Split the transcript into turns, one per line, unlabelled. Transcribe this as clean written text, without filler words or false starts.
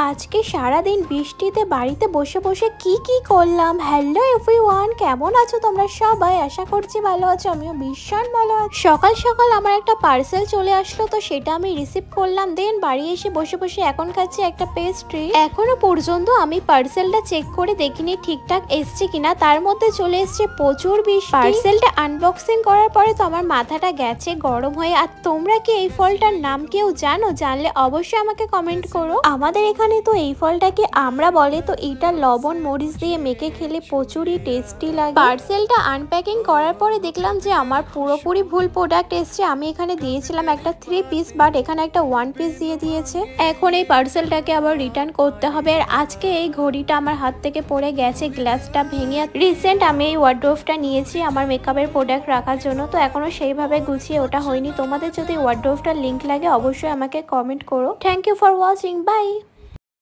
আজকে সারাদিন বৃষ্টিতে বাড়িতে বসে বসে কি করলাম। হ্যালো এভরিওয়ান, কেমন আছো তোমরা সবাই? আশা করছি ভালো আছো, আমিও ভীষণ ভালো আছি। সকাল সকাল আমার একটা পার্সেল চলে আসলো, তো সেটা আমি রিসিভ করলাম। দেন বাড়ি এসে বসে বসে এখন খাচ্ছি একটা পেস্ট্রি। এখনো পর্যন্ত আমি পার্সেলটা চেক করে দেখিনি ঠিকঠাক এসছে কিনা, তার মধ্যে চলে এসছে প্রচুর বৃষ্টি। পার্সেলটা আনবক্সিং করার পরে তো আমার মাথাটা গেছে গরম হয়ে। আর তোমরা কি এই ফলটার নাম কেউ জানো? জানলে অবশ্যই আমাকে কমেন্ট করো। আমাদের এখানে তো এই ফলটাকে আমরা বলে, তো এটা লবণ মরিচ দিয়ে মেখে খেলে প্রচুরই টেস্টি লাগে। পার্সেলটা আনপ্যাকিং করার পরে দেখলাম যে আমার পুরোপুরি ভুল প্রোডাক্ট এসছে। আমি এখানে দিয়েছিলাম একটা 3 পিস, বাট এখানে একটা 1 পিস দিয়ে দিয়েছে। এখন এই পার্সেলটাকে আবার রিটার্ন করতে হবে। আর আজকে এই ঘড়িটা আমার হাত থেকে পড়ে গেছে, গ্লাসটা ভেঙে। রিসেন্ট আমি এই ওয়ার্ডরোবটা নিয়েছি আমার মেকআপের প্রোডাক্ট রাখার জন্য, তো এখনো সেইভাবে গুছিয়ে ওটা হয়নি। তোমাদের যদি ওয়ার্ডরোবটার লিঙ্ক লাগে অবশ্যই আমাকে কমেন্ট করো। Thank you for watching, by.